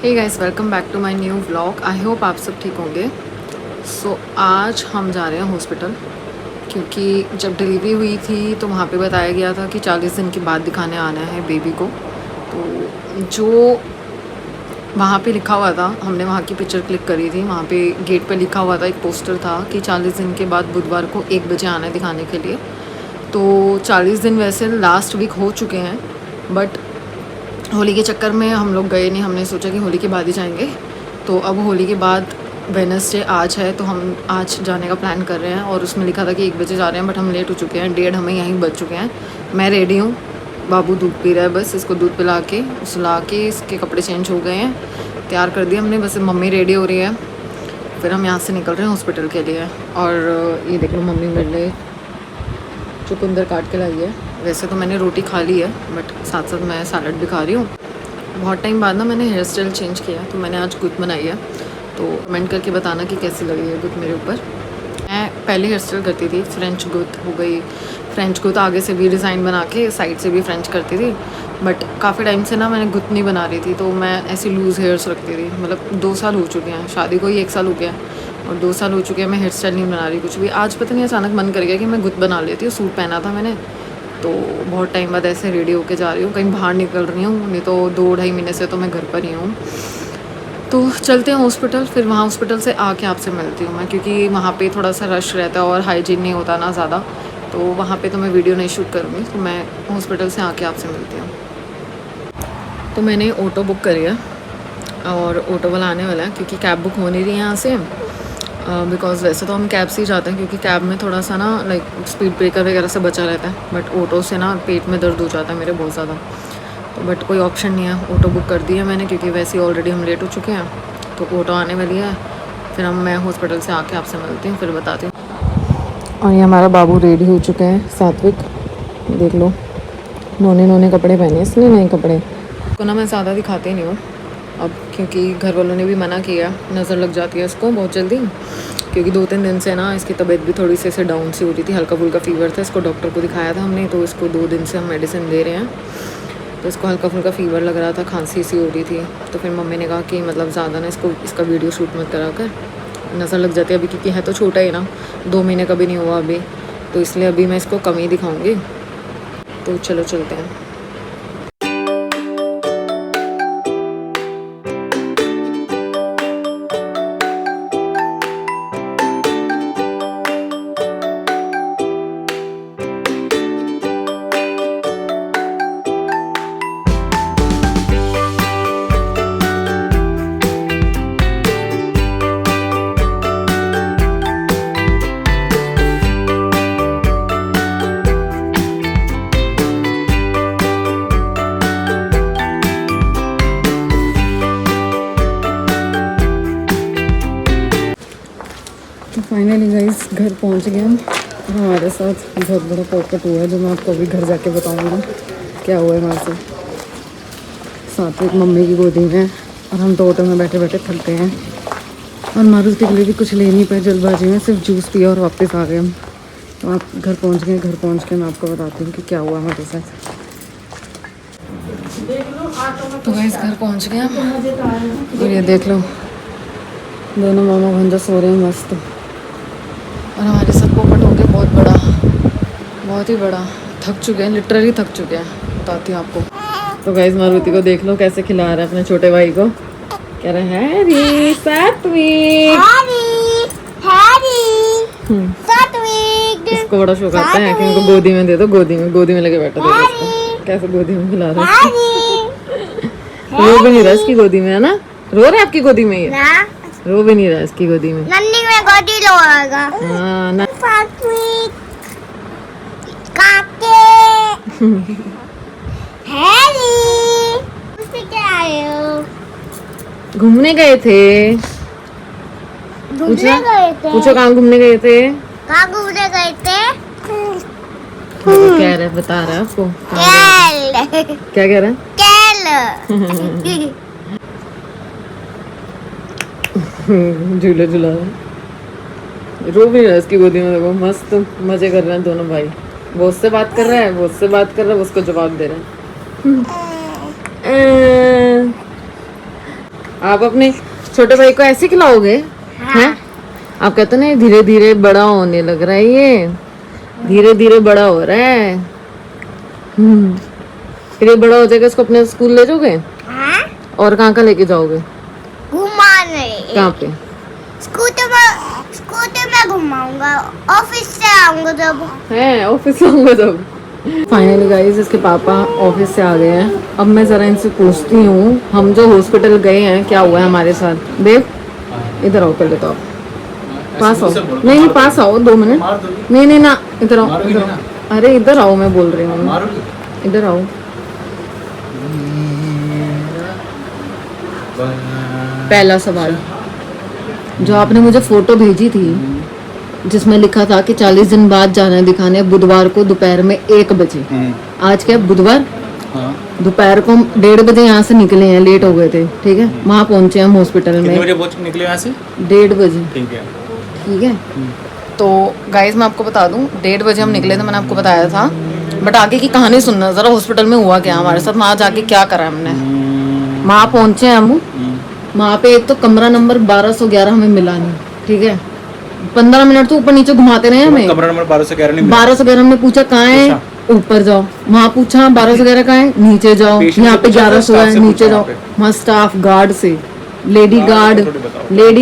Hey guys, welcome back to my new vlog. I hope आप सब ठीक होंगे। आज हम जा रहे हैं हॉस्पिटल, क्योंकि जब डिलीवरी हुई थी तो वहाँ पे बताया गया था कि 40 दिन के बाद दिखाने आना है बेबी को। तो जो वहाँ पे लिखा हुआ था, हमने वहाँ की पिक्चर क्लिक करी थी, वहाँ पे गेट पे लिखा हुआ था, एक पोस्टर था कि 40 दिन के बाद बुधवार को 1 बजे आना है दिखाने के लिए। तो 40 दिन वैसे लास्ट वीक हो चुके हैं, बट होली के चक्कर में हम लोग गए नहीं। हमने सोचा कि होली के बाद ही जाएंगे। तो अब होली के बाद वेडनेसडे आज है, तो हम आज जाने का प्लान कर रहे हैं। और उसमें लिखा था कि 1 बजे जा रहे हैं, बट हम लेट हो चुके हैं। 1:30 हमें यहीं बज चुके हैं। मैं रेडी हूँ, बाबू दूध पी रहा है, बस इसको दूध पिला के सुला के इसके कपड़े चेंज हो गए हैं, तैयार कर दिया हमने। बस मम्मी रेडी हो रही है, फिर हम यहाँ से निकल रहे हैं हॉस्पिटल के लिए। और ये देख लो, मम्मी मेरे लिए चुकंदर काट के लाई है। वैसे तो मैंने रोटी खा ली है, बट साथ साथ मैं सैलड भी खा रही हूँ। बहुत टाइम बाद ना मैंने हेयर स्टाइल चेंज किया, तो मैंने आज गुत बनाई है। तो कमेंट करके बताना कि कैसी लगी है गुत मेरे ऊपर। मैं पहले हेयर स्टाइल करती थी, फ्रेंच गुत हो गई। फ्रेंच गुत आगे से भी डिज़ाइन बना के साइड से भी फ्रेंच करती थी, बट काफ़ी टाइम से ना मैंने गुत नहीं बना रही थी, तो मैं ऐसी लूज़ हेयर्स रखती थी। मतलब 2 साल हो चुके हैं, शादी को ही 1 साल हो गया और 2 साल हो चुके हैं मैं हेयर स्टाइल नहीं बना रही कुछ भी। आज पता नहीं अचानक मन कर गया कि मैं गुत बना लेती हूँ। सूट पहना था मैंने, तो बहुत टाइम बाद ऐसे रेडी होके जा रही हूँ, कहीं बाहर निकल रही हूँ, नहीं तो 2-2.5 महीने से तो मैं घर पर ही हूँ। तो चलते हैं हॉस्पिटल, फिर वहाँ हॉस्पिटल से आके आपसे मिलती हूँ मैं, क्योंकि वहाँ पे थोड़ा सा रश रहता है और हाइजीन नहीं होता ना ज़्यादा, तो वहाँ पे तो मैं वीडियो नहीं शूट करूँगी। तो मैं हॉस्पिटल से आके आपसे मिलती हूँ। तो मैंने ऑटो बुक करी है और ऑटो वाला आने वाला है, क्योंकि कैब बुक हो नहीं रही है यहाँ से। बिकॉज़ वैसे तो हम कैब से ही जाते हैं, क्योंकि कैब में थोड़ा सा ना लाइक स्पीड ब्रेकर वगैरह से बचा रहता है, बट ऑटो से ना पेट में दर्द हो जाता है मेरे बहुत ज़्यादा। तो बट कोई ऑप्शन नहीं है, ऑटो बुक कर दी है मैंने, क्योंकि वैसे ही ऑलरेडी हम लेट हो चुके हैं। तो ऑटो आने वाली है, फिर मैं हॉस्पिटल से आके आपसे मिलती हूँ, फिर बताती हूँ। और ये हमारा बाबू रेडी हो चुके हैं, सात्विक। देख लो, नोने कपड़े पहने इसने, नए कपड़े को ना मैं ज़्यादा दिखाती नहीं हूँ अब, क्योंकि घर वालों ने भी मना किया, नज़र लग जाती है इसको बहुत जल्दी। क्योंकि 2-3 दिन से ना इसकी तबीयत भी थोड़ी सी ऐसे डाउन सी हो रही थी, हल्का फुल्का फीवर था। इसको डॉक्टर को दिखाया था हमने, तो इसको 2 दिन से हम मेडिसिन दे रहे हैं। तो इसको हल्का फुल्का फीवर लग रहा था, खांसी सी हो रही थी। तो फिर मम्मी ने कहा कि मतलब ज़्यादा ना इसका वीडियो शूट मत करा कर, नज़र लग जाती है अभी, क्योंकि है तो छोटा ही ना, 2 महीने का भी नहीं हुआ अभी, तो इसलिए अभी मैं इसको कम ही दिखाऊँगी। तो चलो चलते हैं। तो फाइनली गाइस घर पहुंच गए हम। हमारे साथ बहुत बड़ा पॉकेट हुआ है, जो मैं आपको अभी घर जाके बताऊंगा क्या हुआ है हमारे साथ। सात्विक मम्मी की गोदी में, और हम तो ऑटो में बैठे बैठे थक गए हैं। और मारुति के लिए भी कुछ ले नहीं पाए जल्दबाजी में, सिर्फ जूस पिया और वापस आ गए हम। तो आप घर पहुँच गए, घर पहुँच के मैं आपको बताती हूँ कि क्या हुआ हमारे साथ। तो गाइस घर पहुँच गए हम, और ये देख लो, दोनों मामा भंजा सो रहे हैं मस्त। और हमारे साथ पोपट हो गया बहुत बड़ा, बहुत ही बड़ा। थक चुके हैं, लिटरली थक चुके हैं, बताती हूँ आपको। तो गाइस मारुति को देख लो कैसे खिला रहा है अपने छोटे भाई को, कह रहा है हैरी सात्विक। इसको बड़ा शौक आता है कि उनको गोदी में दे दो, गोदी में लगे बैठा था इसको। कैसे गोदी में खिला रहा है, रो भी नहीं रहा इसकी गोदी में, है ना? रो रहा है आपकी गोदी में? ये रो भी नहीं रहा इसकी गोदी में, नन्नी में गोदी लोगा। हाँ ना। हैरी उससे क्या आए हो? घूमने गए थे। पूछो कहाँ घूमने गए थे? कहाँ घूमने गए थे? कह रहा है, बता रहा है आपको क्या कह रहा है? झूला झूला रो भी रहा है इसकी गोदी में। देखो मस्त मजे कर रहे हैं दोनों भाई। वो उससे बात कर रहा है, वो उससे बात कर रहा है, वो उसको जवाब दे रहा है। आप अपने छोटे भाई को ऐसे खिलाओगे हैं? आप कहते ना धीरे धीरे बड़ा होने लग रहा है, ये धीरे धीरे बड़ा हो रहा है। फिर ये बड़ा हो जाएगा, इसको अपने स्कूल ले जाओगे? हाँ? और कहाँ लेके जाओगे? घुमाने। कहाँ पे? स्कूटर में घुमाऊंगा, ऑफिस से आऊंगा जब। है ऑफिस से आऊंगा जब। फाइनली गाइस इसके पापा ऑफिस से आ गए हैं। अब मैं जरा इनसे पूछती हूँ हम जो हॉस्पिटल गए हैं क्या हुआ है हमारे साथ। देव इधर आओ पहले, तो आप पास आओ। नहीं पास आओ 2 मिनट। नहीं ना इधर आओ, इधर आओ। अरे इधर आओ, मैं बोल रही हूँ, इधर आओ। पहला सवाल, जो आपने मुझे फोटो भेजी थी जिसमें लिखा था कि 40 दिन बाद जाना है दिखाने, बुधवार को दोपहर में 1 बजे। आज क्या बुधवार? हाँ। दोपहर को 1:30 बजे यहाँ से निकले हैं, लेट हो गए थे, ठीक है। वहाँ पहुंचे हम हॉस्पिटल में। कितने बजे निकले यहाँ से? 1:30 बजे। ठीक है, ठीक है। तो गाइज मैं आपको बता दूं 1:30 बजे हम निकले थे, मैंने आपको बताया था। बट आगे की कहानी सुनना जरा, हॉस्पिटल में हुआ क्या हमारे साथ, वहाँ जाके क्या करा हमने। वहाँ पहुंचे हम, वहाँ पे एक तो कमरा नंबर 1211 हमें मिला नहीं, ठीक है। 15 मिनट तो ऊपर नीचे घुमाते रहे हमें। कमरा नंबर 1211 नहीं मिला। 1211 हमने पूछा कहाँ है, ऊपर जाओ। वहाँ पूछा 1211 कहाँ है, नीचे जाओ। यहाँ पे 1100 है, नीचे जाओ। वहाँ स्टाफ गार्ड से, लेडी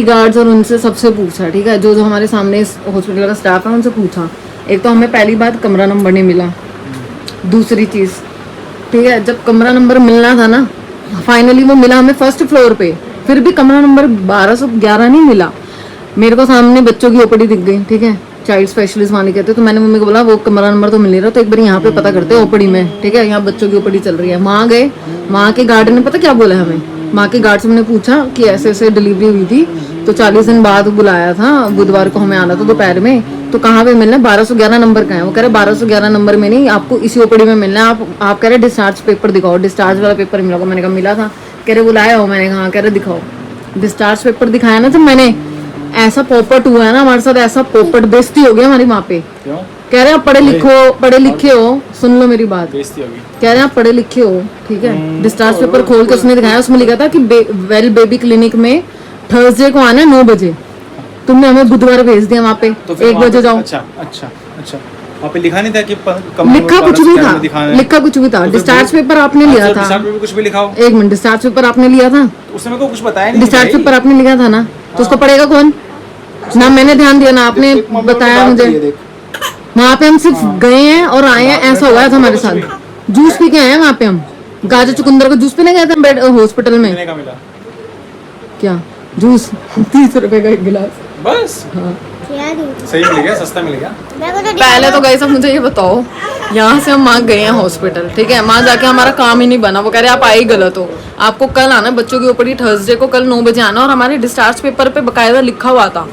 गार्ड्स और उनसे सबसे पूछा, ठीक है। जो जो हमारे सामने हॉस्पिटल का स्टाफ है उनसे पूछा। एक तो हमें पहली बात कमरा नंबर नहीं मिला। दूसरी चीज, ठीक है, जब कमरा नंबर मिलना था ना, फाइनली वो मिला हमें फर्स्ट फ्लोर पे, फिर भी कमरा नंबर 1211 नहीं मिला। मेरे को सामने बच्चों की ओपीडी दिख गई, ठीक है, चाइल्ड स्पेशलिस्ट वाले कहते। तो मैंने मम्मी को बोला वो कमरा नंबर तो मिल नहीं रहा, तो एक बार यहाँ पे पता करते हैं ओपीडी में, ठीक है, यहाँ बच्चों की ओपीडी चल रही है। वहाँ गए, वहाँ के गार्ड ने पता क्या बोला हमें, वहाँ के गार्ड से मैंने पूछा कि ऐसे ऐसे डिलीवरी हुई थी, तो 40 दिन बाद बुलाया था, बुधवार को हमें आना था दोपहर में, तो कहाँ पे मिलना है, 1211 नंबर का है। वो कह रहे 1211 नंबर में नहीं, आपको इसी ओपीडी में मिलना है। आप कह रहे डिस्चार्ज पेपर दिखाओ, डिस्चार्ज वाला पेपर मिला। मैंने कहा मिला था। कह रहे बुलाया हो, मैंने कहा, कह रहे दिखाओ। डिस्चार्ज पेपर दिखाया ना जब मैंने, ऐसा पोपट हुआ है ना हमारे साथ, ऐसा पोपट, बेइज्जती हो गई हमारी वहाँ पे। कह रहे आप पढ़े लिखे हो, सुन लो मेरी बात। कह रहे आप पढ़े लिखे हो, ठीक है। डिस्चार्ज पेपर खोल के उसने दिखाया, उसमें लिखा था कि वेल बेबी क्लिनिक में थर्सडे को आना है 9 बजे। तुमने हमें बुधवार भेज दिया वहाँ पे, तो 1 बजे जाओ। अच्छा, वहाँ पे लिखा नहीं था कि लिखा कुछ भी था, लिखा कुछ भी था। डिस्चार्ज पेपर आपने लिया था, कुछ भी लिखा हो। 1 मिनट, डिस्चार्ज पेपर आपने लिया था, उसने मेरे को कुछ बताया नहीं। डिस्चार्ज पेपर आपने लिया था ना, तो उसको पढ़ेगा कौन? ना मैंने ध्यान दिया ना आपने बताया मुझे। वहाँ पे हम सिर्फ गए हैं और आए हैं, ऐसा हुआ था हमारे साथ। जूस पी के आए हैं वहाँ पे हम, गाजर चुकंदर का जूस पीने गए थे बेड हॉस्पिटल में। क्या जूस? 30 रुपए का 1 गिलास बस। हाँ सही मिल गया, सस्ता मिल गया। पहले तो गए सब, मुझे ये बताओ, यहाँ से हम वहाँ गए हैं हॉस्पिटल, ठीक है। वहाँ जाके हमारा काम ही नहीं बना। वो कह रहे आप आए गलत हो, आपको कल आना, बच्चों की ओपीडी थर्सडे को कल 9 बजे आना। और हमारे डिस्चार्ज पेपर पे बकायदा लिखा हुआ था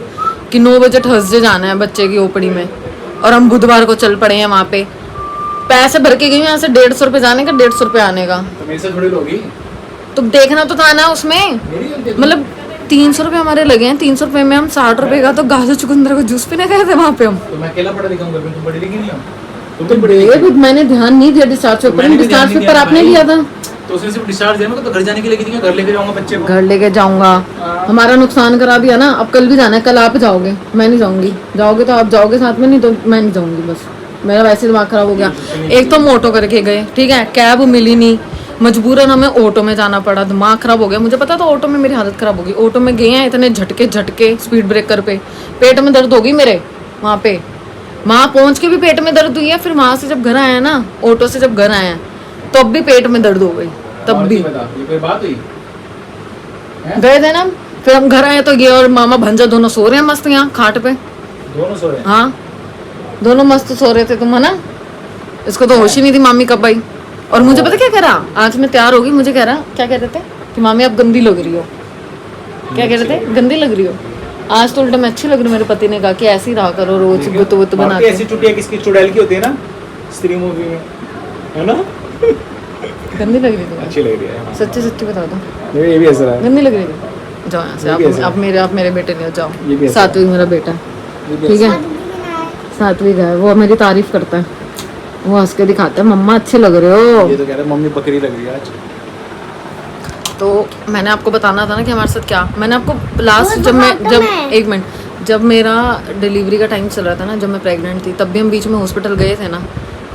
कि 9 बजे थर्सडे जाना है बच्चे की ओपीडी में, और हम बुधवार को चल पड़े हैं वहाँ पे। पैसे भर के गई यहाँ से 150 रुपये जाने का, 150 रुपये आने का। तो मेरे से थोड़ी लोगी, तो देखना तो था ना उसमें, मतलब 300 रुपये हमारे लगे हैं। 300 रुपये में हम 60 रुपये का तो गाजर चुकंदर का जूस पीने गए थे वहाँ पे हम। तो मैं अकेला पढ़ा लिखा हूँ, तुम पढ़ी लिखी नहीं हो। तुम तो पढ़ी लिखी। मैंने ध्यान नहीं दिया डिस्चार्ज पेपर, डिस्चार्ज पेपर आपने लिया था। तो उसने सिर्फ डिस्चार्ज दिया, मैं तो घर जाने के लिए थी, घर लेके जाऊंगा बच्चे को। घर लेके जाऊंगा, हमारा नुकसान करा दिया ना। अब कल भी जाना है, कल आप जाओगे, मैं नहीं जाऊंगी। जाओगे तो आप जाओगे साथ में, नहीं तो मैं नहीं जाऊंगी। बस मेरा वैसे दिमाग खराब हो गया। एक तो हम ऑटो करके गए, ठीक है, कैब मिली नहीं, मजबूरन हमें ऑटो में जाना पड़ा। दिमाग खराब हो गया, मुझे पता था ऑटो में मेरी हालत खराब होगी। ऑटो में गए हैं, इतने झटके स्पीड ब्रेकर पे, पेट में दर्द होगी मेरे वहाँ पे। वहाँ पहुँच के भी पेट में दर्द हुई है। फिर वहाँ से जब घर आए ना, ऑटो से जब घर आए हैं, तो अब भी पेट में दर्द हो गई। तब भी बात हुई, गए थे ना। फिर हम घर आए तो ये और मामा भंजा दोनों सो रहे हैं मस्त यहाँ खाट पे। दोनों सो रहे हैं? हाँ दोनों मस्त सो रहे थे। तुम है ना, इसको तो होश ही नहीं थी मामी कब आई। और मुझे पता क्या कह रहा, आज मैं तैयार होगी, मुझे कह रहा, क्या कह रहे थे कि मामी आप गंदी लग रही हो। क्या कह रहे थे, गंदी लग रही हो। आज तो उल्टा मैं अच्छी लग रही हूँ। मेरे पति ने कहा कि ऐसे ही रहा करो, रोज बुत बुत बना के। ऐसी चुटिया किसकी चुड़ैल की होती है ना, स्त्री मूवी में, है ना। गंदी लग रही थी, अच्छी लग रही है। सच्ची सच्ची बता दो, ये भी ऐसा है, गंदी लग रही थी। जाओ यहाँ से, आप मेरे बेटे नहीं हो, जाओ। सात्विक मेरा बेटा, ठीक है, सात्विक है, वो मेरी तारीफ करता है, वो हंस के दिखाता है, मम्मा अच्छे लग रहे हो। ये तो कह रहा है मम्मी बकरी लग रही है आज। तो मैंने आपको बताना था ना कि हमारे साथ क्या, मैंने आपको लास्ट बहुत जब है। एक मिनट, जब मेरा डिलीवरी का टाइम चल रहा था ना, जब मैं प्रेग्नेंट थी, तब भी हम बीच में हॉस्पिटल गए थे ना,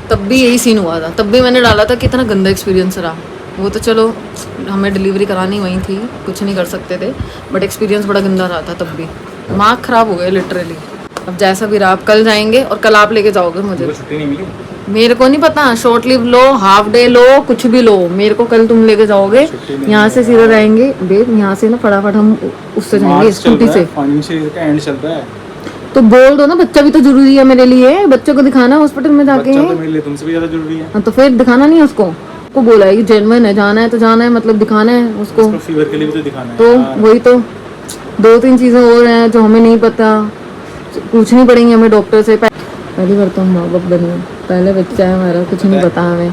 तब भी यही सीन हुआ था। तब भी मैंने डाला था कि इतना गंदा एक्सपीरियंस रहा। वो तो चलो हमें डिलीवरी करानी वहीं थी, कुछ नहीं कर सकते थे, बट एक्सपीरियंस बड़ा गंदा रहा था तब भी। दिमाग ख़राब हो गया लिटरली। अब जैसा भी रहा, आप कल जाएंगे और कल आप लेके जाओगे मुझे। मुझे छुट्टी नहीं मिली। मेरे को नहीं पता, शॉर्ट लीव लो, हाफ डे लो, कुछ भी लो, मेरे को कल तुम लेके जाओगे। छुट्टी नहीं यहाँ से है सीधा यार। जाएंगे बेब, यहाँ से ना फटाफट हम उससे जाएंगे मार्च चल स्कूटी रहा से। है, फाइनेंशियल ईयर का एंड चल रहा है। तो बोल दो ना, बच्चा भी तो जरूरी है मेरे लिए, बच्चों को दिखाना है हॉस्पिटल में जाके। बच्चा तो मेरे लिए तुमसे भी ज्यादा जरूरी है। हाँ, तो फिर दिखाना नहीं है उसको। को बोला है कि जेन्युइन है, जाना है तो जाना है, मतलब दिखाना है उसको। उसको फीवर के लिए भी तो दिखाना है तो यार। वही तो, दो तीन चीज़ें और हैं जो हमें नहीं पता, पूछनी पड़ेंगी हमें डॉक्टर से। पहली बार तो हम माँ बाप बने, पहले बच्चा है हमारा, कुछ नहीं पता हमें,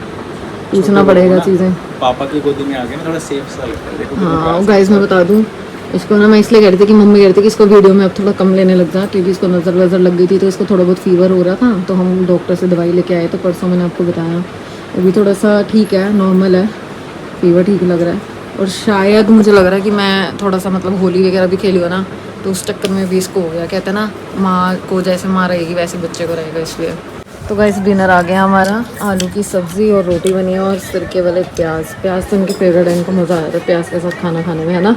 पूछना पड़ेगा चीज़ें। पापा की गोदी में आ गए ना, थोड़ा सेफ सा लगता है। देखो कितना हाँ प्यार से गाइस, मैं बता दूँ इसको ना, मैं इसलिए कह रही थी कि मम्मी कह रही थी कि इसको वीडियो में अब थोड़ा कम लेने लग जा, क्योंकि इसको नज़र वज़र लग गई थी, तो इसको थोड़ा बहुत फीवर हो रहा था। तो हम डॉक्टर से दवाई लेके आए, तो परसों मैंने आपको बताया, अभी थोड़ा सा ठीक है, नॉर्मल है, फीवर ठीक लग रहा है। और शायद मुझे लग रहा है कि मैं थोड़ा सा मतलब होली वगैरह भी खेली हो ना, तो उस चक्कर में भी इसको हो गया। कहते हैं ना, माँ को जैसे माँ रहेगी वैसे बच्चे को रहेगा, इसलिए। तो गाइस डिनर आ गया हमारा, आलू की सब्ज़ी और रोटी बनी है, और सिरके वाले प्याज। प्याज तो इनके फेवरेट है, इनको मज़ा आया था प्याज के साथ खाना खाने में, है ना।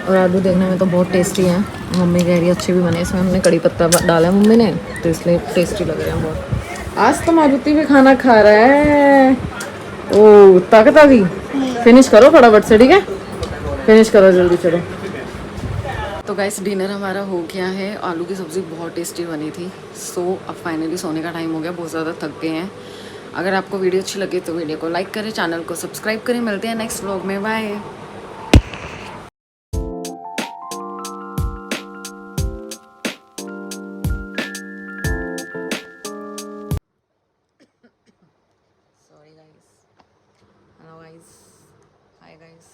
और आलू देखने में तो बहुत टेस्टी हैं, मम्मी कह रही है अच्छे भी बने। इसमें हमने कड़ी पत्ता डाला है मम्मी ने, तो इसलिए टेस्टी लग रहे हैं बहुत। आज तो मारुति भी खाना खा रहा है। ओ ताकत आ गई। फिनिश करो फटाफट से, ठीक है, फिनिश करो जल्दी, चलो। तो गाइस डिनर हमारा हो गया है, आलू की सब्ज़ी बहुत टेस्टी बनी थी। सो अब फाइनली सोने का टाइम हो गया, बहुत ज़्यादा थक गए हैं। अगर आपको वीडियो अच्छी लगे तो वीडियो को लाइक करें, चैनल को सब्सक्राइब करें। मिलते हैं नेक्स्ट व्लॉग में, bye. Sorry guys. Hello guys. Hi guys.